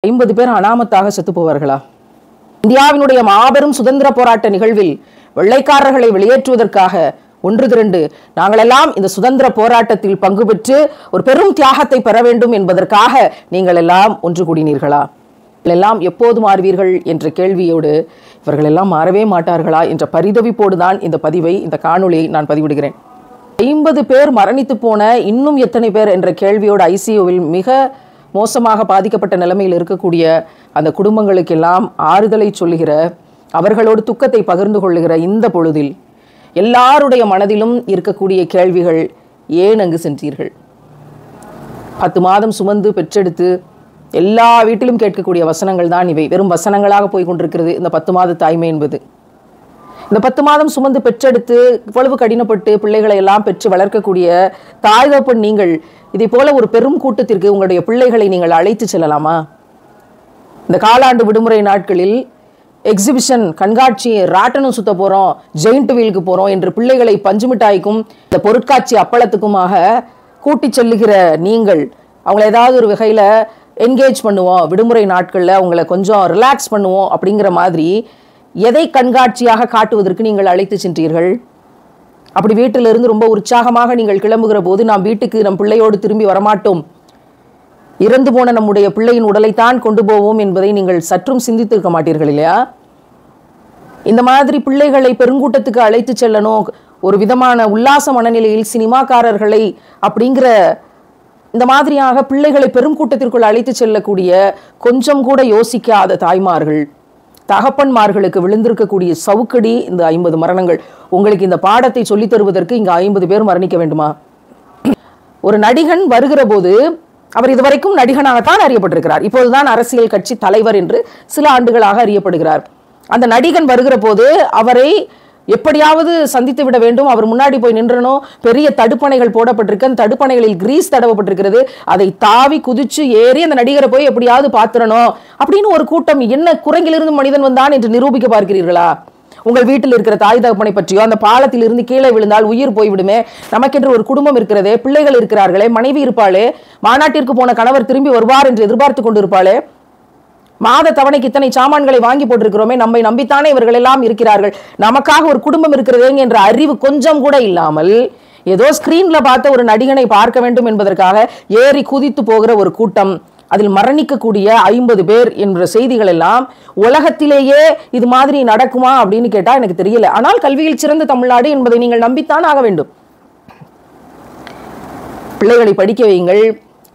50 பேர் அனாமத்தாக செத்து போவார்களா? இந்தியாவினுடைய மாபெரும் சுதந்திர போராட்ட நிகழ்வில் வெள்ளைக்காரர்களை வெளியேற்றுவதற்காக ஒன்று திரண்டு நாங்களெல்லாம் இந்த சுதந்திர போராட்டத்தில் பங்கு பெற்று ஒரு பெரும் தியாகத்தை பெற வேண்டும் என்பதற்காக நீங்கள் எல்லாம் ஒன்று கூடினீர்களா? எல்லாம் எப்போது மாறுவீர்கள் என்ற கேள்வியோடு இவர்கள் எல்லாம் மாறவே மாட்டார்களா என்ற பரிதவிப்போடு தான் இந்த பதிவை, இந்த காணொளியை நான் பதிவிடுகிறேன். 50 பேர் மரணித்து போன இன்னும் எத்தனை பேர் என்ற கேள்வியோடு ஐசியூவில் மிக மோசமாக பாதிக்கப்பட்ட நிலைமையில் இருக்கக்கூடிய அந்த குடும்பங்களுக்கெல்லாம் ஆறுதலை சொல்லுகிற, அவர்களோடு துக்கத்தை பகிர்ந்து கொள்ளுகிற இந்த பொழுதில் எல்லாருடைய மனதிலும் இருக்கக்கூடிய கேள்விகள், ஏன் அங்கு சென்றீர்கள்? 10 மாதம் சுமந்து பெற்றெடுத்து எல்லா வீட்டிலும் கேட்கக்கூடிய வசனங்கள் தான் இவை. வெறும் வசனங்களாக போய் கொண்டிருக்கிறது இந்த 10 மாத தாய்மை என்பது. இந்த 10 மாதம் சுமந்து பெற்றெடுத்து இவ்வளவு கடினப்பட்டு பிள்ளைகளை எல்லாம் பெற்று வளர்க்கக்கூடிய தாய் தகப்பன் நீங்கள் இதை போல ஒரு பெரும் கூட்டத்திற்கு உங்களுடைய பிள்ளைகளை நீங்கள் அழைத்து செல்லலாமா? இந்த காலாண்டு விடுமுறை நாட்களில் எக்ஸிபிஷன், கண்காட்சி, ராட்டனம் சுத்த போகிறோம், ஜெயிண்ட் வீலுக்கு போகிறோம் என்று பிள்ளைகளை பஞ்சுமிட்டாய்க்கும் இந்த பொருட்காட்சி அப்பளத்துக்குமாக கூட்டி செல்லுகிற நீங்கள் அவங்கள ஏதாவது ஒரு வகையில் என்கேஜ் பண்ணுவோம், விடுமுறை நாட்களில் அவங்கள கொஞ்சம் ரிலாக்ஸ் பண்ணுவோம் அப்படிங்கிற மாதிரி எதை கண்காட்சியாக காட்டுவதற்கு நீங்கள் அழைத்து சென்றீர்கள்? அப்படி வீட்டிலிருந்து ரொம்ப உற்சாகமாக நீங்கள் கிளம்புகிற போது, நாம் வீட்டுக்கு நம் பிள்ளையோடு திரும்பி வரமாட்டோம், இறந்து போன நம்முடைய பிள்ளையின் உடலைத்தான் கொண்டு போவோம் என்பதை நீங்கள் சற்றும் சிந்தித்திருக்க மாட்டீர்கள் இல்லையா? இந்த மாதிரி பிள்ளைகளை பெருங்கூட்டத்துக்கு அழைத்து செல்லணும், ஒரு விதமான உல்லாச மனநிலையில் சினிமாக்காரர்களை அப்படிங்கிற இந்த மாதிரியாக பிள்ளைகளை பெரும் கூட்டத்திற்குள் அழைத்து செல்லக்கூடிய கொஞ்சம் கூட யோசிக்காத தாய்மார்கள், தகப்பன்மார்களுக்கு விழுந்திருக்கக்கூடிய சவுக்கடி இந்த 50 மரணங்கள். உங்களுக்கு இந்த பாடத்தை சொல்லித் தருவதற்கு இங்கு 50 பேர் மரணிக்க வேண்டுமா? ஒரு நடிகன் வருகிற போது அவர் இதுவரைக்கும் நடிகனாகத்தான் அறியப்பட்டிருக்கிறார். இப்போதுதான் அரசியல் கட்சி தலைவர் என்று சில ஆண்டுகளாக அறியப்படுகிறார். அந்த நடிகன் வருகிற போது அவரை எப்படியாவது சந்தித்து விட வேண்டும், அவர் முன்னாடி போய் நின்றணும். பெரிய தடுப்பணைகள் போடப்பட்டிருக்கு, அந்த தடுப்பணைகளில் கிரீஸ் தடவப்பட்டிருக்கிறது, அதை தாவி குதிச்சு ஏறி அந்த நடிகரை போய் எப்படியாவது பார்த்துடணும் அப்படின்னு ஒரு கூட்டம். என்ன குரங்கிலிருந்து மனிதன் வந்தான் என்று நிரூபிக்க பார்க்கிறீர்களா? உங்கள் வீட்டில் இருக்கிற தாய் தகப்பனை பற்றியோ, அந்த பாலத்தில் இருந்து கீழே விழுந்தால் உயிர் போய்விடுமே, நமக்கென்று ஒரு குடும்பம் இருக்கிறதே, பிள்ளைகள் இருக்கிறார்களே, மனைவி இருப்பாளே, மாநாட்டிற்கு போன கணவர் திரும்பி வருவார் என்று எதிர்பார்த்து கொண்டு இருப்பாளே, மாத தவணைக்கு இத்தனை சாமான்களை வாங்கி போட்டிருக்கிறோமே, நம்மை நம்பித்தானே இவர்கள் எல்லாம் இருக்கிறார்கள், நமக்காக ஒரு குடும்பம் இருக்கிறதேங்க என்ற அறிவு கொஞ்சம் கூட இல்லாமல் ஏதோ ஸ்கிரீன்ல பார்த்த ஒரு நடிகனை பார்க்க வேண்டும் என்பதற்காக ஏறி குதித்து போகிற ஒரு கூட்டம், அதில் மரணிக்கக்கூடிய 50 பேர் என்ற செய்திகள் எல்லாம் உலகத்திலேயே இது மாதிரி நடக்குமா அப்படின்னு கேட்டா எனக்கு தெரியல. ஆனால் கல்வியில் சிறந்த தமிழ்நாடு என்பதை நீங்கள் நம்பித்தான் ஆக வேண்டும். பிள்ளைகளை படிக்க வையுங்கள்,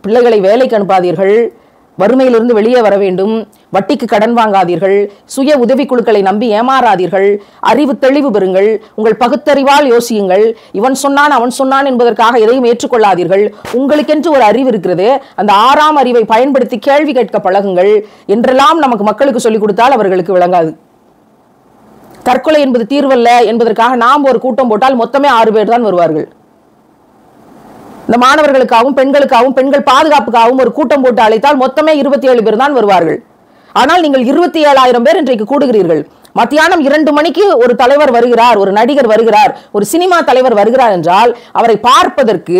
பிள்ளைகளை வேலைக்கு அனுப்பாதீர்கள், வறுமையிலிருந்து வெளியே வர வேண்டும், வட்டிக்கு கடன் வாங்காதீர்கள், சுய உதவிக்குழுக்களை நம்பி ஏமாறாதீர்கள், அறிவு தெளிவு பெறுங்கள், உங்கள் பகுத்தறிவால் யோசியுங்கள், இவன் சொன்னான் அவன் சொன்னான் என்பதற்காக எதையும் ஏற்றுக்கொள்ளாதீர்கள், உங்களுக்கென்று ஒரு அறிவு இருக்கிறது, அந்த 6ஆம் அறிவை பயன்படுத்தி கேள்வி கேட்க பழகுங்கள் என்றெல்லாம் நமக்கு மக்களுக்கு சொல்லிக் கொடுத்தால் அவர்களுக்கு விளங்காது. தற்கொலை என்பது தீர்வல்ல என்பதற்காக நாம் ஒரு கூட்டம் போட்டால் மொத்தமே 6 பேர் தான் வருவார்கள். இந்த மாணவர்களுக்காகவும் பெண்களுக்காகவும் பெண்கள் பாதுகாப்புக்காகவும் ஒரு கூட்டம் போட்டு அழைத்தால் மொத்தமே 27 பேர் தான் வருவார்கள். ஆனால் நீங்கள் 27,000 பேர் இன்றைக்கு கூடுகிறீர்கள். மத்தியானம் 2 மணிக்கு ஒரு தலைவர் வருகிறார், ஒரு நடிகர் வருகிறார், ஒரு சினிமா தலைவர் வருகிறார் என்றால் அவரை பார்ப்பதற்கு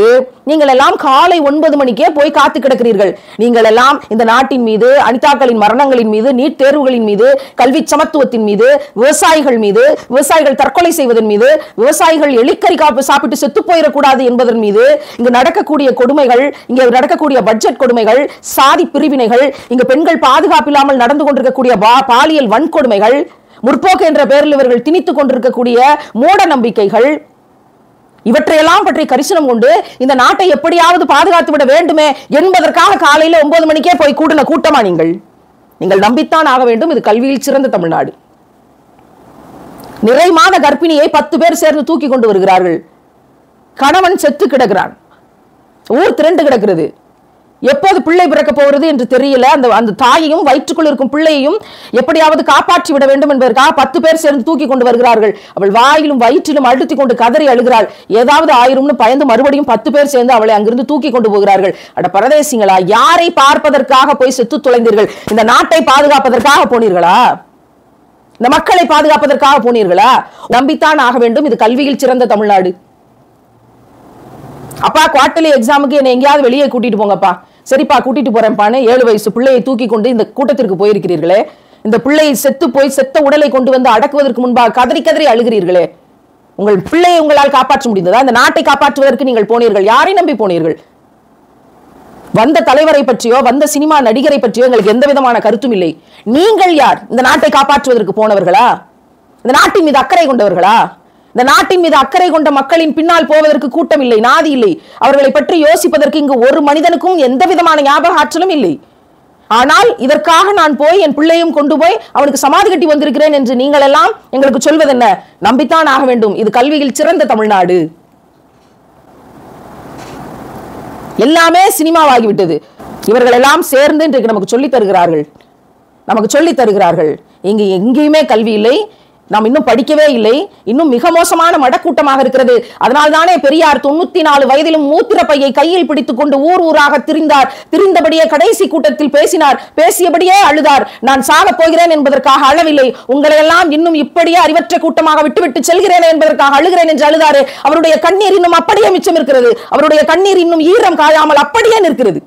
நீங்கள் எல்லாம் காலை 9 மணிக்கே போய் காத்து கிடக்கிறீர்கள். நீங்கள் எல்லாம் இந்த நாட்டின் மீது, அனிதாக்களின் மரணங்களின் மீது, நீட் தேர்வுகளின் மீது, கல்வி சமத்துவத்தின் மீது, விவசாயிகள் மீது, விவசாயிகள் தற்கொலை செய்வதன் மீது, விவசாயிகள் எலிக்கறி சாப்பிட்டு செத்து போயிடக்கூடாது என்பதன் மீது, இங்கு நடக்கக்கூடிய கொடுமைகள், இங்க நடக்கக்கூடிய பட்ஜெட் கொடுமைகள், சாதி பிரிவினைகள், இங்கு பெண்கள் பாதுகாப்பில்லாமல் நடந்து கொண்டிருக்கக்கூடிய பாலியல் வன்கொடுமைகள், முற்போக்கு என்ற பெயரில் இவர்கள் திணித்துக் கொண்டிருக்கக்கூடிய மூட நம்பிக்கைகள், இவற்றையெல்லாம் பற்றி கரிசனம் கொண்டு இந்த நாட்டை எப்படியாவது பாதுகாத்து விட வேண்டுமே என்பதற்காக காலையில 9 மணிக்கே போய் கூடின கூட்டமா நீங்கள்? நீங்கள் நம்பித்தான் ஆக வேண்டும், இது கல்வியில் சிறந்த தமிழ்நாடு. நிறை மாத கர்ப்பிணியை 10 பேர் சேர்ந்து தூக்கி கொண்டு வருகிறார்கள். கணவன் செத்து கிடக்கிறான், ஊர் திரண்டு கிடக்கிறது. எப்போது பிள்ளை பிறக்க போகிறது என்று தெரியல. அந்த தாயையும் வயிற்றுக்குள் இருக்கும் பிள்ளையையும் எப்படியாவது காப்பாற்றி விட வேண்டும் என்பதற்காக 10 பேர் சேர்ந்து தூக்கி கொண்டு வருகிறார்கள். அவள் வாயிலும் வயிற்றிலும் அழுத்தி கொண்டு கதறி அழுகிறாள். ஏதாவது ஆயிரும்னு பயந்து மறுபடியும் 10 பேர் சேர்ந்து அவளை அங்கிருந்து தூக்கி கொண்டு போகிறார்கள். அட பரதேசிங்களா, யாரை பார்ப்பதற்காக போய் செத்து தொலைந்தீர்கள்? இந்த நாட்டை பாதுகாப்பதற்காக போனீர்களா? இந்த மக்களை பாதுகாப்பதற்காக போனீர்களா? நம்பித்தான் ஆக வேண்டும், இது கல்வியில் சிறந்த தமிழ்நாடு. அப்பா குவார்டர்லி எக்ஸாமுக்கு என்னை எங்கேயாவது வெளியே கூட்டிட்டு போங்கப்பா, சரிப்பா கூட்டிட்டு போறேன்பான்னு 7 வயசு பிள்ளையை தூக்கி கொண்டு இந்த கூட்டத்திற்கு போயிருக்கிறீர்களே, இந்த பிள்ளையை செத்த உடலை கொண்டு வந்து அடக்குவதற்கு முன்பாக கதறி கதறி அழுகிறீர்களே, உங்கள் பிள்ளையை உங்களால் காப்பாற்ற முடிந்ததா? இந்த நாட்டை காப்பாற்றுவதற்கு நீங்கள் போனீர்கள். யாரை நம்பி போனீர்கள்? வந்த தலைவரை பற்றியோ வந்த சினிமா நடிகரை பற்றியோ எங்களுக்கு எந்த விதமான கருத்தும் இல்லை. நீங்கள் யார்? இந்த நாட்டை காப்பாற்றுவதற்கு போனவர்களா? இந்த நாட்டின் மீது அக்கறை கொண்டவர்களா? இந்த நாட்டின் மீது அக்கறை கொண்ட மக்களின் பின்னால் போவதற்கு கூட்டம் இல்லை, நாதி இல்லை. அவர்களை பற்றி யோசிப்பதற்கு இங்கு ஒரு மனிதனுக்கும் எந்த விதமான ஞாபக ஆற்றலும் இல்லை. ஆனால் இதற்காக நான் போய் என் பிள்ளையும் கொண்டு போய் அவனுக்கு சமாதி கட்டி வந்திருக்கிறேன் என்று நீங்கள் எல்லாம் எங்களுக்கு சொல்வது என்ன? நம்பித்தான் ஆக வேண்டும். இது கல்வியில் சிறந்த தமிழ்நாடு. எல்லாமே சினிமாவாகிவிட்டது. இவர்கள் எல்லாம் சேர்ந்து இன்றைக்கு நமக்கு சொல்லித் தருகிறார்கள். இங்கு எங்கேயுமே கல்வி இல்லை, நாம் இன்னும் படிக்கவே இல்லை, இன்னும் மிக மோசமான மடக்கூட்டமாக இருக்கிறது. அதனால் தானே பெரியார் 94 வயதிலும் மூத்திர பையை கையில் பிடித்துக் கொண்டு ஊர் ஊராக திரிந்தார். திரிந்தபடியே கடைசி கூட்டத்தில் பேசினார், பேசியபடியே அழுதார். நான் சாக போகிறேன் என்பதற்காக அழவில்லை, உங்களை எல்லாம் இன்னும் இப்படியே அறிவற்ற கூட்டமாக விட்டுவிட்டு செல்கிறேன் என்பதற்காக அழுகிறேன் என்று அழுதாரு. அவருடைய கண்ணீர் இன்னும் அப்படியே மிச்சம் இருக்கிறது. அவருடைய கண்ணீர் இன்னும் ஈரம் காயாமல் அப்படியே நிற்கிறது.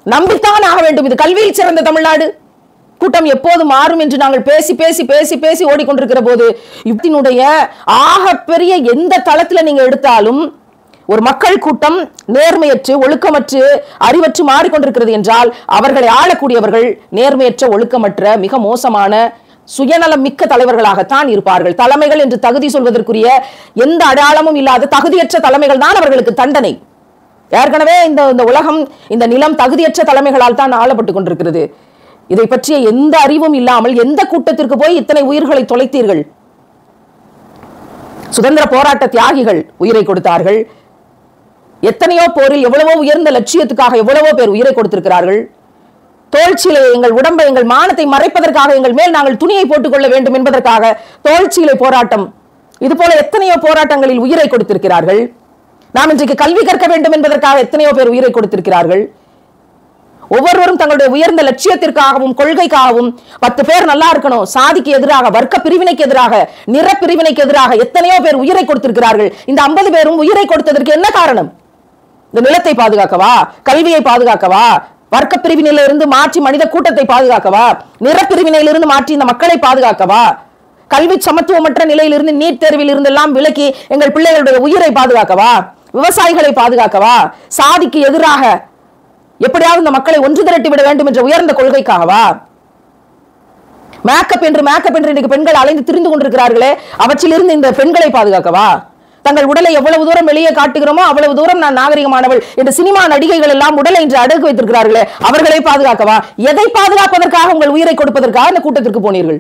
நம்பித்தான் ஆக வேண்டும். இது கல்வியில் சிறந்த தமிழ்நாடு. கூட்டம் எப்போது மாறும் என்று நாங்கள் பேசி பேசி பேசி பேசி ஓடிக்கொண்டிருக்கிற போது யுத்தினுடைய ஆகப்பெரிய எந்த தளத்தில் நீங்க எடுத்தாலும் ஒரு மக்கள் கூட்டம் நேர்மையற்று ஒழுக்கமற்று அறிவற்று மாறிக்கொண்டிருக்கிறது என்றால் அவர்களை ஆளக்கூடியவர்கள் நேர்மையற்ற ஒழுக்கமற்ற மிக மோசமான சுயநலம் மிக்க தலைவர்களாகத்தான் இருப்பார்கள். தலைமைகள் என்று தகுதி சொல்வதற்குரிய எந்த அடையாளமும் இல்லாத தகுதியற்ற தலைமைகள் தான் அவர்களுக்கு தண்டனை. ஏற்கனவே இந்த உலகம் இந்த நிலம் தகுதியற்ற தலைமைகளால் தான் ஆளப்பட்டுக் கொண்டிருக்கிறது. இதை பற்றிய எந்த அறிவும் இல்லாமல் எந்த கூட்டத்திற்கு போய் இத்தனை உயிர்களை தொலைத்தீர்கள்? சுதந்திர போராட்ட தியாகிகள் உயிரை கொடுத்தார்கள். எத்தனையோ போரில் எவ்வளவோ உயர்ந்த லட்சியத்துக்காக எவ்வளவோ பேர் உயிரை கொடுத்திருக்கிறார்கள். தோல்சீலை எங்கள் உடம்பை எங்கள் மானத்தை மறைப்பதற்காக எங்கள் மேல் நாங்கள் துணியை போட்டுக் கொள்ள வேண்டும் என்பதற்காக தோல்சீலை போராட்டம், இது போல எத்தனையோ போராட்டங்களில் உயிரை கொடுத்திருக்கிறார்கள். நாம் இன்றைக்கு கல்வி கற்க வேண்டும் என்பதற்காக எத்தனையோ பேர் உயிரை கொடுத்திருக்கிறார்கள். ஒவ்வொருவரும் தங்களுடைய உயர்ந்த லட்சியத்திற்காகவும் கொள்கைக்காகவும் 10 பேர் நல்லா இருக்கணும், சாதிக்கு எதிராக வர்க்க பிரிவினைக்கு எதிராக நிற பிரிவினைக்கு எதிராக எத்தனையோ பேர் உயிரை கொடுத்திருக்கிறார்கள். இந்த 50 பேரும் உயிரை கொடுத்ததற்கு என்ன காரணம்? இந்த நிலத்தை பாதுகாக்கவா? கல்வியை பாதுகாக்கவா? வர்க்க பிரிவினையிலிருந்து மாற்றி மனித கூட்டத்தை பாதுகாக்கவா? நிற பிரிவினையிலிருந்து மாற்றி இந்த மக்களை பாதுகாக்கவா? கல்வி சமத்துவமற்ற நிலையிலிருந்து நீட் தேர்வில் இருந்து எல்லாம் விலக்கி எங்கள் பிள்ளைகளுடைய உயிரை பாதுகாக்கவா? விவசாயிகளை பாதுகாக்கவா? சாதிக்கு எதிராக எப்படியாவது இந்த மக்களை ஒன்று திரட்டி விட வேண்டும் என்ற உயர்ந்த கொள்கைக்காகவா? மேக்கப் என்று இன்னைக்கு பெண்கள் அலைந்து திரிந்து கொண்டிருக்கிறார்களே, அவற்றிலிருந்து இந்த பெண்களை பாதுகாக்கவா? தங்கள் உடலை எவ்வளவு தூரம் வெளியே காட்டுகிறோமோ அவ்வளவு தூரம் நான் நாகரிகமானவள் என்று சினிமா நடிகைகள் எல்லாம் உடலை இன்று அடகு வைத்திருக்கிறார்களே, அவர்களை பாதுகாக்கவா? எதை பாதுகாப்பதற்காக உங்கள் உயிரை கொடுப்பதற்காக இந்த கூட்டத்திற்கு போனீர்கள்?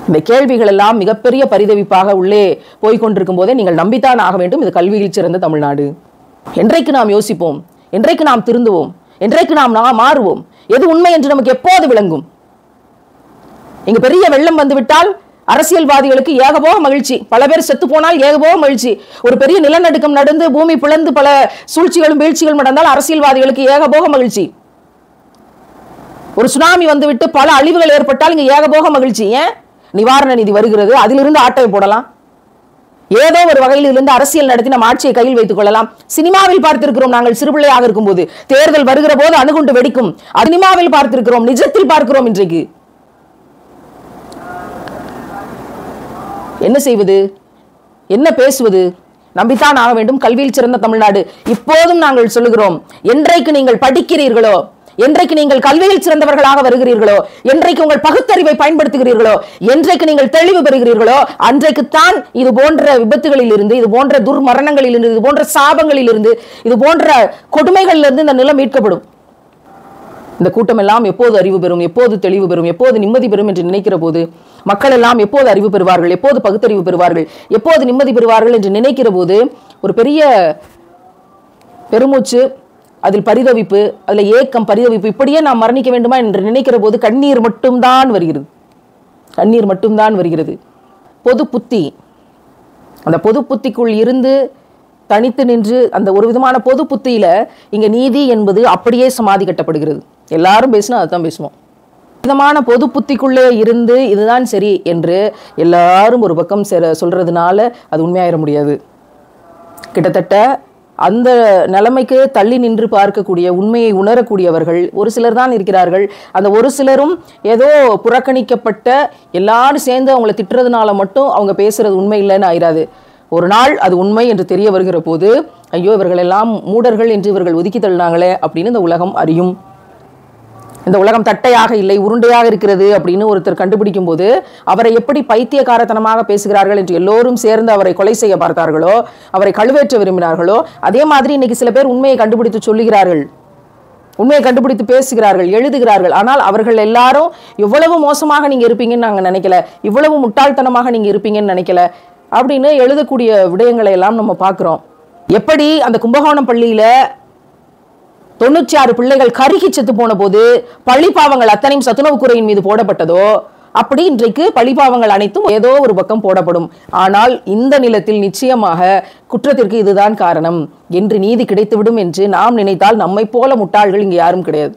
இந்த கேள்விகள் எல்லாம் மிகப்பெரிய பரிதவிப்பாக உள்ளே போய்கொண்டிருக்கும் போதே நீங்கள் நம்பித்தான் ஆக வேண்டும். இது கல்வியில் சிறந்த தமிழ்நாடு. என்றைக்கு நாம் யோசிப்போம்? என்றைக்கு நாம் திருந்துவோம்? என்றைக்கு நாம் மாறுவோம்? எது உண்மை என்று நமக்கு எப்போது விளங்கும்? இங்கு பெரிய வெள்ளம் வந்துவிட்டால் அரசியல்வாதிகளுக்கு ஏகபோக மகிழ்ச்சி, பல பேர் செத்து போனால் ஏகபோக மகிழ்ச்சி. ஒரு பெரிய நிலநடுக்கம் நடந்து பூமி பிளந்து பல சூழ்ச்சிகளும் வீழ்ச்சிகளும் நடந்தால் அரசியல்வாதிகளுக்கு ஏகபோக மகிழ்ச்சி. ஒரு சுனாமி வந்துவிட்டு பல அழிவுகள் ஏற்பட்டால் இங்கு ஏகபோக மகிழ்ச்சி. ஏன்? நிவாரண நிதி வருகிறது, அதிலிருந்து ஆட்டை போடலாம், ஏதோ ஒரு வகையில் இருந்து அரசியல் நடத்தி நம் ஆட்சியை கையில் வைத்துக் கொள்ளலாம். சினிமாவில் பார்த்திருக்கிறோம், நாங்கள் சிறுபிள்ளையாக இருக்கும் போது தேர்தல் வருகிற போது அணுகுண்டு வெடிக்கும், சினிமாவில் பார்த்திருக்கிறோம், நிஜத்தில் பார்க்கிறோம். இன்றைக்கு என்ன செய்வது? என்ன பேசுவது? நம்பித்தான் ஆக வேண்டும். கல்வியில் சிறந்த தமிழ்நாடு. இப்போதும் நாங்கள் சொல்லுகிறோம், என்றைக்கு நீங்கள் படிக்கிறீர்களோ, என்றைக்கு நீங்கள் கல்வியில் சிறந்தவர்களாக வருகிறீர்களோ, என்றைக்கு உங்கள் பகுத்தறிவை பயன்படுத்துகிறீர்களோ, என்றைக்கு நீங்கள் தெளிவு பெறுகிறீர்களோ, அன்றைக்குத்தான் இது போன்ற விபத்துகளில் இருந்து, இது போன்ற துர்மரணங்களில் இருந்து, இது போன்ற சாபங்களில் இருந்து, இது போன்ற கொடுமைகளிலிருந்து இந்த நிலம் மீட்கப்படும். இந்த கூட்டம் எல்லாம் எப்போது அறிவு பெறும், எப்போது தெளிவு பெறும், எப்போது நிம்மதி பெறும் என்று நினைக்கிற போது மக்கள் எல்லாம் எப்போது அறிவு பெறுவார்கள், எப்போது பகுத்தறிவு பெறுவார்கள், எப்போது நிம்மதி பெறுவார்கள் என்று நினைக்கிற போது ஒரு பெரிய பெருமூச்சு, அதில் பரிதவிப்பு, அதில் ஏக்கம், பரிதவிப்பு, இப்படியே நாம் மரணிக்க வேண்டுமா என்று நினைக்கிற போது கண்ணீர் மட்டும்தான் வருகிறது. கண்ணீர் மட்டும்தான் வருகிறது. பொது புத்தி, அந்த பொது புத்திக்குள் இருந்து தனித்து நின்று அந்த ஒரு விதமான பொது புத்தியில இங்க நீதி என்பது அப்படியே சமாதி கட்டப்படுகிறது. எல்லாரும் பேசினா அதுதான் பேசுவோம். விதமான பொது புத்திக்குள்ளே இருந்து இதுதான் சரி என்று எல்லாரும் ஒரு பக்கம் சொல்றதுனால அது உண்மையாயிட முடியாது. கிட்டத்தட்ட அந்த நிலைமைக்கு தள்ளி நின்று பார்க்கக்கூடிய, உண்மையை உணரக்கூடியவர்கள் ஒரு சிலர் தான் இருக்கிறார்கள். அந்த ஒரு சிலரும் ஏதோ புறக்கணிக்கப்பட்ட, எல்லாரும் சேர்ந்து அவங்கள திட்டுறதுனால மட்டும் அவங்க பேசுறது உண்மை இல்லைன்னு ஆயிராது. ஒரு நாள் அது உண்மை என்று தெரிய வருகிற போது, ஐயோ இவர்கள் எல்லாம் மூடர்கள் என்று இவர்கள் ஒதுக்கி தள்ளினாங்களே அப்படின்னு இந்த உலகம் அறியும். இந்த உலகம் தட்டையாக இல்லை, உருண்டையாக இருக்கிறது அப்படின்னு ஒருத்தர் கண்டுபிடிக்கும் போது அவரை எப்படி பைத்தியக்காரத்தனமாக பேசுகிறார்கள் என்று எல்லோரும் சேர்ந்து அவரை கொலை செய்ய பார்த்தார்களோ, அவரை கழுவேற்ற விரும்பினார்களோ, அதே மாதிரி இன்னைக்கு சில பேர் உண்மையை கண்டுபிடித்து சொல்லுகிறார்கள், உண்மையை கண்டுபிடித்து பேசுகிறார்கள், எழுதுகிறார்கள். ஆனால் அவர்கள் எல்லாரும் இவ்வளவு மோசமாக நீங்க இருப்பீங்கன்னு நாங்கள் நினைக்கல, இவ்வளவு முட்டாள்தனமாக நீங்க இருப்பீங்கன்னு நினைக்கல அப்படின்னு எழுதக்கூடிய விடயங்களை எல்லாம் நம்ம பார்க்கிறோம். எப்படி அந்த கும்பகோணம் பள்ளியில 96 பிள்ளைகள் கருகி செத்து போன போது பழிப்பாவங்கள் அத்தனையும் சத்துணவு குறையின் மீது போடப்பட்டதோ, அப்படி இன்றைக்கு பழிப்பாவங்கள் அனைத்தும் ஏதோ ஒரு பக்கம் போடப்படும். ஆனால் இந்த நிலத்தில் நிச்சயமாக குற்றத்திற்கு இதுதான் காரணம் என்று நீதி கிடைத்துவிடும் என்று நாம் நினைத்தால் நம்மை போல முட்டாள்கள் இங்கு யாரும் கிடையாது.